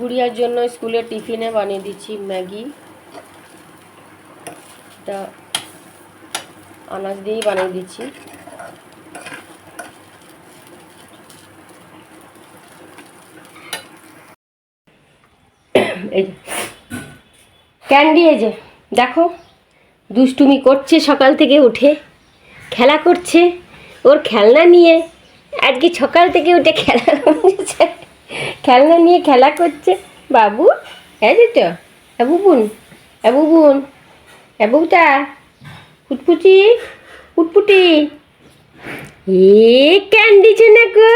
গুড়িয়ার জন্য স্কুলে টিফিনে বানিয়ে দিচ্ছি ম্যাগি। এটা আনাজ দিয়েই বানিয়ে দিচ্ছি। এই যে ক্যান্ডি, এই যে দেখো দুষ্টুমি করছে, সকাল থেকে উঠে খেলা করছে, ওর খেলনা নিয়ে আজকে সকাল থেকে উঠে খেলা করছে, খেলনা নিয়ে খেলা করছে। বাবু হ্যাঁ যে তো বুবুন বুবুন বুবুটা ফুটফুটি ফুটফুটি এ ক্যান্ডি চেনা গো,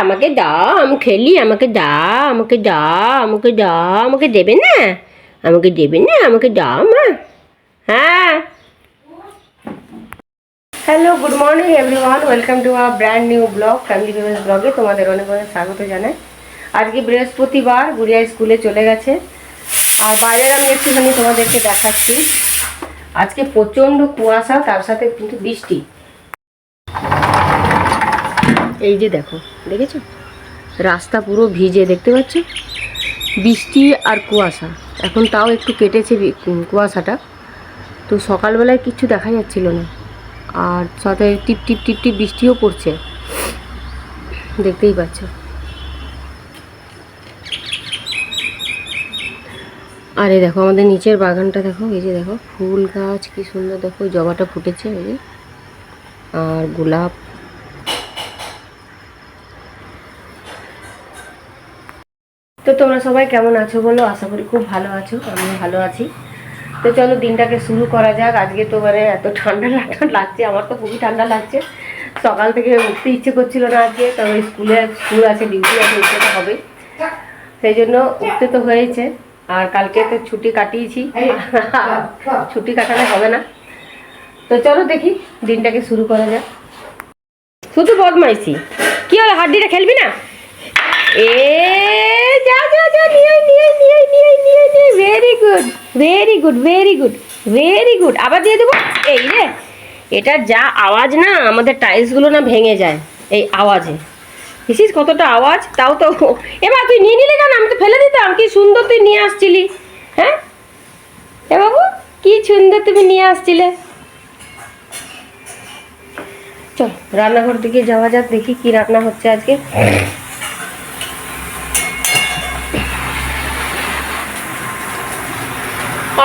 আমাকে দাও, আমি খেলি, আমাকে দাও, আমাকে দাও, আমাকে দাও, আমাকে দেবে না, আমাকে দেবে না, আমাকে দাও মা। হ্যাঁ, hello, good morning everyone, welcome to our brand new blog, family views ব্লগে তোমাদের অনেক অনেক স্বাগত জানাই। আজকে বৃহস্পতিবার, গুড়িয়া স্কুলে চলে গেছে। আর বাইরের আমি একটুখানি তোমাদেরকে দেখাচ্ছি। আজকে প্রচণ্ড কুয়াশা, তার সাথে কিন্তু বৃষ্টি। এই যে দেখো, দেখেছো রাস্তা পুরো ভিজে, দেখতে পাচ্ছ বৃষ্টি আর কুয়াশা। এখন তাও একটু কেটেছে কুয়াশাটা, তো সকালবেলায় কিচ্ছু দেখা যাচ্ছিল না। আর সাথে টিপ টিপ টিপ টিপ বৃষ্টিও পড়ছে, দেখতেই পাচ্ছ। আর এই দেখো আমাদের নিচের বাগানটা দেখো, এই যে দেখো ফুল গাছ কি সুন্দর, দেখো জবাটা ফুটেছে, এই যে আর গোলাপ। তো তোমরা সবাই কেমন আছো বলো, আশা করি খুব ভালো আছো, আমিও ভালো আছি। তো চলো দিনটাকে শুরু করা যাক। আজকে তো মানে এত ঠান্ডা লাগছে, আমার তো খুবই ঠান্ডা লাগছে। সকাল থেকে উঠতে ইচ্ছে করছিল না আজকে, তবে স্কুল আছে, ডিউটি আছে, উঠতে তো হবে, সেই জন্য উঠতে তো হয়েছে। আর কালকে তো ছুটি কাটিয়েছি, ছুটি কাটালে হবে না। তো চলো দেখি দিনটাকে শুরু করা যাক। শুধু বদমাইশি, কি হলো হাড্ডিটা খেলবি না? এ যা যা যা, নিয়ে নিয়ে নিয়ে নিয়ে নিয়ে নিয়ে, very good very good very good very good. আবার দিয়ে দেবো। এই রে, এটা যা আওয়াজ না, আমাদের টাইলসগুলো না ভেঙে যায় এই আওয়াজে। দেখিস কতটা আওয়াজ, তাও তো। এবার তুই নিয়ে নিলে কেন? আমি তো ফেলে দিতাম। কি সুন্দর তুই নিয়ে আসছিলি। হ্যাঁ এ বাবু, কি সুন্দর তুমি নিয়ে আসছিলে। চল রান্নাঘর দিকে যাওয়া যাক, দেখি কি রান্না হচ্ছে আজকে।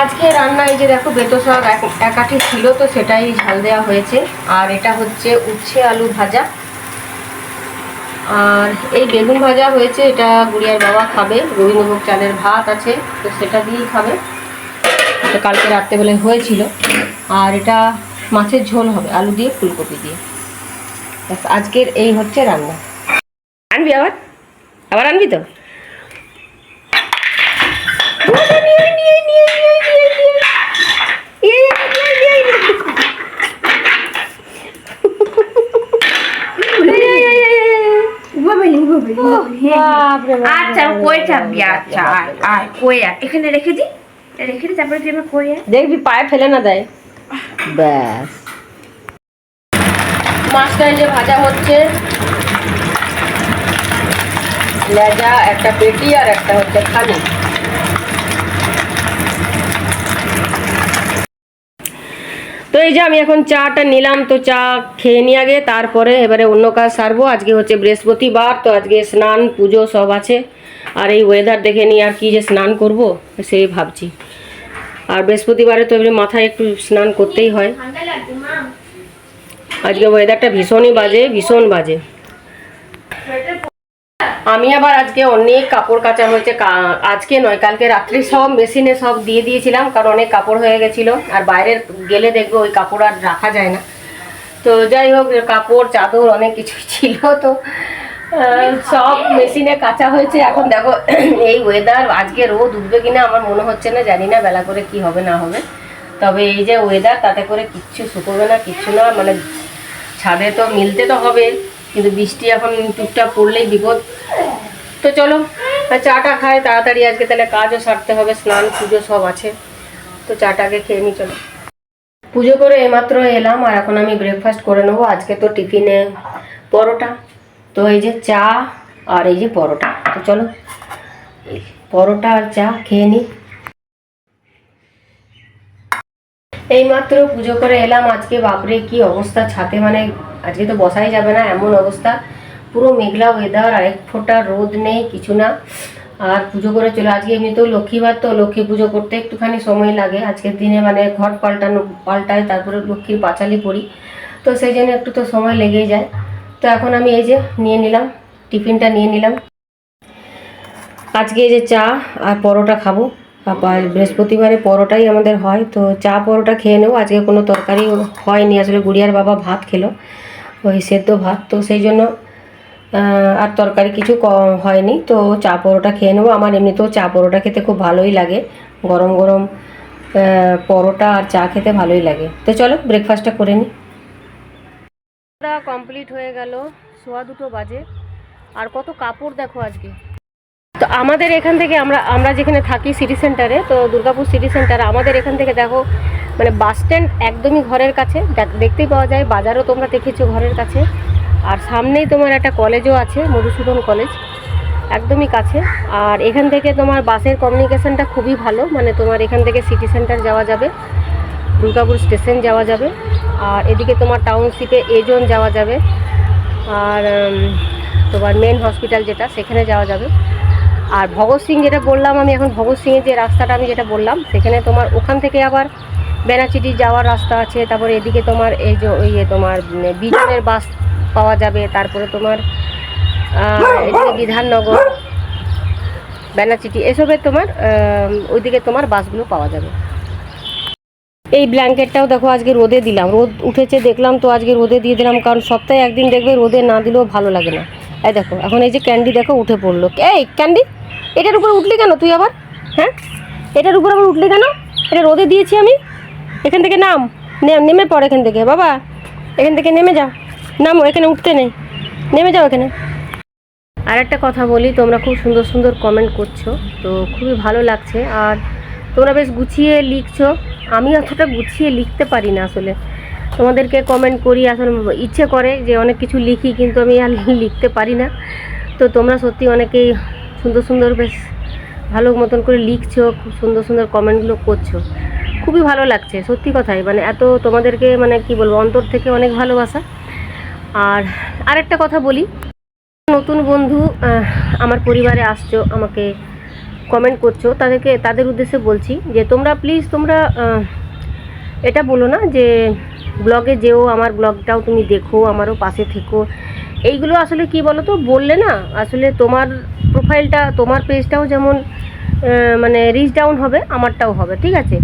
আজকে রান্না এই যে দেখো, বেতো শাক একাঠি ছিল, তো সেটাই ঝাল দেওয়া হয়েছে। আর এটা হচ্ছে উচ্ছে আলু ভাজা, আর এই বেগুন ভাজা হয়েছে। এটা গুড়িয়ার বাবা খাবে, রবীন্দ্রভোগ চালের ভাত আছে, তো সেটা দিয়েই খাবে। এটা কালকে রাত্রেবেলায় হয়েছিল। আর এটা মাছের ঝোল হবে, আলু দিয়ে ফুলকপি দিয়ে। আজকের এই হচ্ছে রান্না। আনবি আবার? আবার আনবি তো? আচ্ছা কই থাকবি? আচ্ছা আর কই এখানে রেখে দি, রেখে দি, তারপরে তুই আমার কই দেখবি পায়ে ফেলে না দেয়। ব্যাস, মাছটা যে ভাজা হচ্ছে, লেজা একটা পেটি আর একটা হচ্ছে খালি। তো এই যে আমি এখন চাটা নিলাম, তো চা খেয়ে নিয়ে আগে, তারপরে এবারে অন্য কাজ সারবো। আজকে হচ্ছে বৃহস্পতিবার, তো আজকে স্নান পুজো সব আছে। আর এই ওয়েদার দেখে নিই আর কি যে স্নান করব সেই ভাবছি। আর বৃহস্পতিবারে তো এমনি মাথায় একটু স্নান করতেই হয়। আজকে ওয়েদারটা ভীষণই বাজে, ভীষণ বাজে। আমি আবার আজকে অনেক কাপড় কাচা হয়েছে, আজকে নয় কালকে রাত্রি সব মেশিনে সব দিয়ে দিয়েছিলাম, কারণ অনেক কাপড় হয়ে গেছিলো। আর বাইরে গেলে দেখবো ওই কাপড় আর রাখা যায় না। তো যাই হোক, কাপড় চাদর অনেক কিছু ছিল, তো সব মেশিনে কাচা হয়েছে। এখন দেখো এই ওয়েদার, আজকে রোদ উঠবে কিনা আমার মনে হচ্ছে না, জানি না বেলা করে কি হবে না হবে। তবে এই যে ওয়েদার, তাতে করে কিচ্ছু শুকোবে না, কিচ্ছু না। মানে ছাদে তো মিলতে তো হবে, কিন্তু বৃষ্টি এখন টুকটাক পড়লেই বিপদ। তো চলো চাটা খাই তাড়াতাড়ি, আজকে তাহলে কাজও সারতে হবে, স্নান পুজো সব আছে। তো চাটাকে খেয়ে নি। চলো, পুজো করে এইমাত্র এলাম, আর এখন আমি ব্রেকফাস্ট করে নেবো। আজকে তো টিফিনে পরোটা, তো এই যে চা আর এই যে পরোটা। তো চলো পরোটা আর চা খেয়ে নিই। এইমাত্র পুজো করে এলাম। আজকে বাপরে কি অবস্থা ছাদে, মানে আজকে তো বসাই যাবে না, এমন অবস্থা, পুরো মেঘলা ওয়েদার, আর এক ফোঁটা রোদ নেই, কিছু না। আর পুজো করে চলে, আজকে এমনিতেও লক্ষ্মীবার, তো লক্ষ্মী পুজো করতে একটুখানি সময় লাগে আজকের দিনে, মানে ঘট পাল্টায়, তারপরে লক্ষ্মীর পাঁচালি পড়ি, তো সেই জন্য একটু তো সময় লেগেই যায়। তো এখন আমি এই যে নিয়ে নিলাম, টিফিনটা নিয়ে নিলাম। আজকে এই যে চা আর পরোটা খাবো। আবার বৃহস্পতিবারে পরোটাই আমাদের হয়, তো চা পরোটা খেয়ে নেবো। আজকে কোনো তরকারি হয়নি, আসলে গুড়িয়ার বাবা ভাত খেলো, ওই সেদ্ধ ভাত, তো সেই জন্য আর তরকারি কিছু হয়নি, তো চা পরোটা খেয়ে নেবো। আমার এমনিতেও চা পরোটা খেতে খুব ভালোই লাগে, গরম গরম পরোটা আর চা খেতে ভালোই লাগে। তো চলো ব্রেকফাস্টটা করে নিই। কমপ্লিট হয়ে গেল, 2:15 বাজে। আর কত কাপড় দেখো আজকে। তো আমাদের এখান থেকে আমরা যেখানে থাকি সিটি সেন্টারে, তো দুর্গাপুর সিটি সেন্টারে, আমাদের এখান থেকে দেখো মানে বাস স্ট্যান্ড একদমই ঘরের কাছে, দেখতেই পাওয়া যায়। বাজারও তোমরা দেখেছো ঘরের কাছে, আর সামনেই তোমার একটা কলেজও আছে, মধুসূদন কলেজ, একদমই কাছে। আর এখান থেকে তোমার বাসের কমিউনিকেশনটা খুবই ভালো, মানে তোমার এখান থেকে সিটি সেন্টার যাওয়া যাবে, দুর্গাপুর স্টেশন যাওয়া যাবে, আর এদিকে তোমার টাউনশিপে এজন যাওয়া যাবে, আর তোমার মেন হসপিটাল যেটা সেখানে যাওয়া যাবে। আর ভগৎ সিং যেটা বললাম আমি এখন, ভগৎ সিংয়ের যে রাস্তাটা আমি যেটা বললাম, সেখানে তোমার ওখান থেকে আবার বেনাচিটি যাওয়ার রাস্তা আছে। তারপরে এদিকে তোমার এই যে তোমার বিজনের বাস পাওয়া যাবে, তারপরে তোমার এদিকে বিধাননগর, বেনাচিটি, এসবের তোমার ওইদিকে তোমার বাসগুলো পাওয়া যাবে। এই ব্ল্যাঙ্কেটটাও দেখো আজকে রোদে দিলাম, রোদ উঠেছে দেখলাম, তো আজকে রোদে দিয়ে দিলাম, কারণ সপ্তাহে একদিন দেখবে রোদে না দিলেও ভালো লাগে না। এই দেখো এখন এই যে ক্যান্ডি দেখো উঠে পড়লো। এই ক্যান্ডি, এটার উপরে উঠলি কেন তুই আবার? হ্যাঁ, এটার উপর আবার উঠলি কেন? এটা রোদে দিয়েছি আমি। এখান থেকে নাম, নেমে পড় এখান থেকে বাবা, এখান থেকে নেমে যাও, নামো, এখানে উঠতে নেই, নেমে যাও এখানে। আর একটা কথা বলি, তোমরা খুব সুন্দর সুন্দর কমেন্ট করছো, তো খুবই ভালো লাগছে। আর তোমরা বেশ গুছিয়ে লিখছো, আমি অতটা গুছিয়ে লিখতে পারি না আসলে। তোমাদেরকে কমেন্ট করি, আসলে ইচ্ছে করে যে অনেক কিছু লিখি, কিন্তু আমি আর লিখতে পারি না। তো তোমরা সত্যি অনেকেই সুন্দর সুন্দর বেশ ভালো মতন করে লিখছো, খুব সুন্দর সুন্দর কমেন্টগুলো করছো, খুবই ভালো লাগছে সত্যি কথাই। মানে এত তোমাদেরকে মানে কি বলবো, অন্তর থেকে অনেক ভালোবাসা। আর আরেকটা কথা বলি, নতুন বন্ধু আমার পরিবারে আসছো, আমাকে কমেন্ট করছো, তাদের উদ্দেশ্যে বলছি যে তোমরা প্লিজ, তোমরা এটা বলো না যে ব্লগে যেও, আমার ব্লগটাও তুমি দেখো, আমারও পাশে থেকো। এইগুলো আসলে কি বলো তো, বললে না আসলে তোমার প্রোফাইলটা, তোমার পেজটাও যেমন মানে রিচ ডাউন হবে, আমারটাও হবে, ঠিক আছে?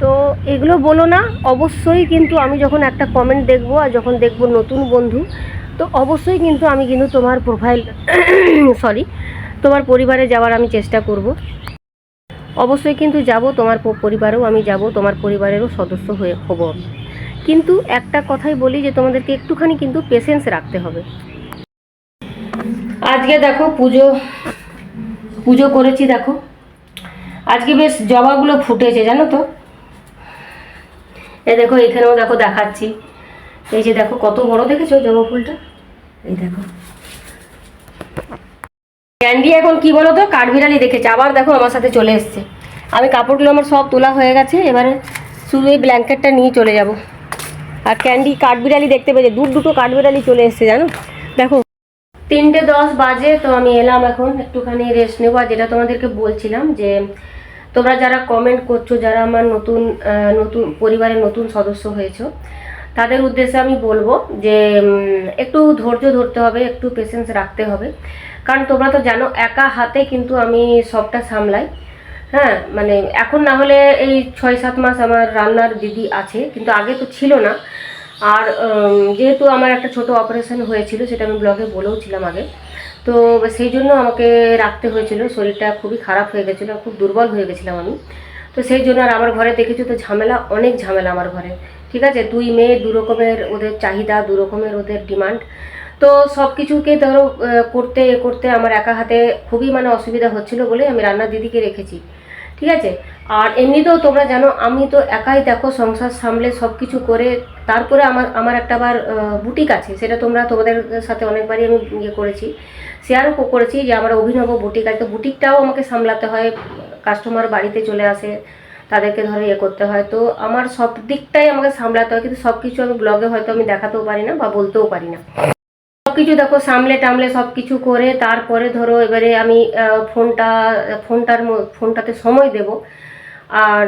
তো এগুলো বলো না অবশ্যই। কিন্তু আমি যখন একটা কমেন্ট দেখবো, আর যখন দেখবো নতুন বন্ধু, তো অবশ্যই কিন্তু আমি কিন্তু তোমার প্রোফাইল সরি তোমার পরিবারে যাওয়ার আমি চেষ্টা করব। অবশ্যই কিন্তু যাব, তোমার পরিবারেও আমি যাব, তোমার পরিবারেরও সদস্য হব। কিন্তু একটা কথাই বলি যে তোমাদেরকে একটুখানি কিন্তু পেশেন্স রাখতে হবে। আজকে দেখো পুজো করেছি, দেখো আজকে বেশ জবাগুলো ফুটেছে জানো তো। এই দেখো এখানেও দেখো দেখাচ্ছি, এই যে দেখো কত বড় দেখেছো জবা ফুলটা, এই দেখো। ক্যান্ডি এখন কি বলো তো, কাঠবিড়ালি দেখেছে, আবার দেখো আমার সাথে চলে এসছে। আমি কাপড়গুলো আমার সব তোলা হয়ে গেছে, এবারে শুধু এই ব্ল্যাঙ্কেটটা নিয়ে চলে যাব। আর ক্যান্ডি কাঠবিড়ালি দেখতে পেয়েছে, দুটো কাঠবিড়ালি চলে এসছে জানো। দেখো 3:10 বাজে, তো আমি এলাম এখন একটুখানি রেস্ট নেবো। আর যেটা তোমাদেরকে বলছিলাম যে তোমরা যারা কমেন্ট করছো, যারা আমার নতুন পরিবারের নতুন সদস্য হয়েছো, তাদের উদ্দেশ্যে আমি বলবো যে একটু ধৈর্য ধরতে হবে, একটু পেশেন্স রাখতে হবে। কারণ তোমরা তো জানো একা হাতে কিন্তু আমি সবটা সামলাই। হ্যাঁ, মানে এখন না হলে এই 6-7 মাস আমার রান্নার দিদি আছে, কিন্তু আগে তো ছিল না। আর যেহেতু আমার একটা ছোট অপারেশন হয়েছিল, সেটা আমি ব্লগে বলেও ছিলাম আগে, তো সেই জন্য আমাকে রাখতে হয়েছিল। শরীরটা খুবই খারাপ হয়ে গেছিলো, খুব দুর্বল হয়ে গেছিলাম আমি। তো সেই জন্য, আর আমার ঘরে দেখেছো তো ঝামেলা, অনেক ঝামেলা আমার ঘরে, ঠিক আছে? 2 মেয়ে, 2 রকমের ওদের চাহিদা, 2 রকমের ওদের ডিমান্ড। তো সব কিছুকে ধরো করতে করতে আমার একা হাতে খুবই মানে অসুবিধা হচ্ছিল বলে আমি রান্নার দিদিকে রেখেছি, ঠিক আছে? আর এমনিতেও তোমরা জানো আমি তো একাই দেখো সংসার সামলে সব কিছু করে তারপরে আমার একটা আবার বুটিক আছে, সেটা তোমাদের সাথে অনেকবারই আমি ইয়ে করেছি, শেয়ারও করেছি যে আমার অভিনব বুটিক আছে। তো বুটিকটাও আমাকে সামলাতে হয়, কাস্টমার বাড়িতে চলে আসে, তাদেরকে ধরে ইয়ে করতে হয়, তো আমার সব দিকটাই আমাকে সামলাতে হয়, কিন্তু সব কিছু আমি ব্লগে হয়তো আমি দেখাতেও পারি না বা বলতেও পারি না। সব কিছু দেখো সামলে টামলে সব কিছু করে তারপরে ধরো এবারে আমি ফোনটাতে সময় দেব। আর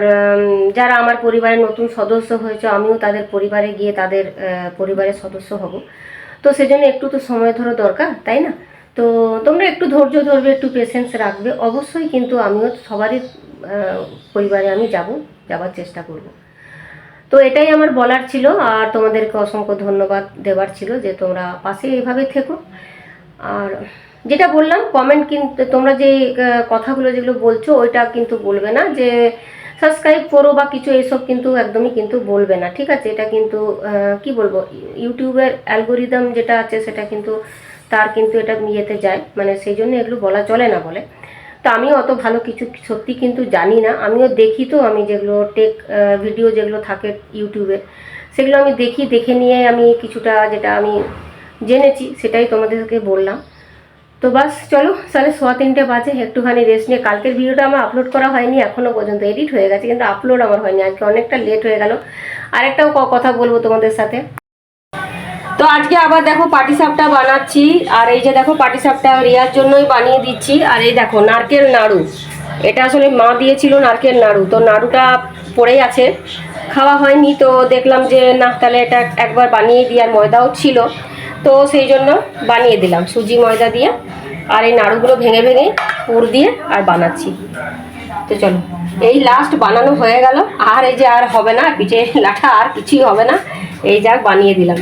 যারা আমার পরিবারের নতুন সদস্য হয়েছে, আমিও তাদের পরিবারে গিয়ে তাদের পরিবারের সদস্য হব, তো সেজন্য একটু তো সময় ধরো দরকার, তাই না? তো তোমরা একটু ধৈর্য ধরবে, একটু পেশেন্স রাখবে, অবশ্যই কিন্তু আমিও সবারই পরিবারে আমি যাবার চেষ্টা করব। তো এটাই আমার বলার ছিল, আর তোমাদেরকে অসংখ্য ধন্যবাদ দেওয়ার ছিল যে তোমরা পাশে এইভাবে থেকো। আর যেটা বললাম কমেন্ট, কিন্তু তোমরা যে কথাগুলো যেগুলো বলছো ওইটা কিন্তু বলবে না যে সাবস্ক্রাইব করো বা কিছু, এইসব কিন্তু একদমই কিন্তু বলবে না, ঠিক আছে? এটা কিন্তু কি বলবো, ইউটিউবের অ্যালগোরিদম যেটা আছে সেটা কিন্তু তার কিন্তু এটা ইয়েতে যায়, মানে সেই জন্য এগুলো বলা চলে না বলে। তো আমিও অত ভালো কিছু সত্যি কিন্তু জানি না, আমিও দেখি, তো আমি যেগুলো টেক ভিডিও যেগুলো থাকে ইউটিউবে সেগুলো আমি দেখে নিয়ে আমি কিছুটা যেটা আমি জেনেছি সেটাই তোমাদেরকে বললাম। তো বাস চলো, তাহলে 3:15 বাজে, একটুখানি রেস্ট নিয়ে, কালকের ভিডিওটা আমার আপলোড করা হয়নি এখনও পর্যন্ত, এডিট হয়ে গেছে কিন্তু আপলোড আমার হয়নি, আজকে অনেকটা লেট হয়ে গেল। আরেকটাও কথা বলবো তোমাদের সাথে। তো আজকে আবার দেখো পাটিসাপটা বানাচ্ছি, আর এই যে দেখো পাটিসাপটা রিয়ার জন্যই বানিয়ে দিচ্ছি। আর এই দেখো নারকেল নাড়ু, এটা আসলে মা দিয়েছিল নারকেল নাড়ু, তো নাড়ুটা পড়েই আছে, খাওয়া হয়নি, তো দেখলাম যে না তাহলে এটা একবার বানিয়ে দিই, আর ময়দাও ছিল, তো সেই জন্য বানিয়ে দিলাম সুজি ময়দা দিয়ে। আর এই নাড়ুগুলো ভেঙে ভেঙে পুর দিয়ে আর বানাচ্ছি। তো চলো, এই লাস্ট বানানো হয়ে গেল, আর এই যে আর হবে না পিঠে লাঠা, আর কিছুই হবে না, এই যাক বানিয়ে দিলাম।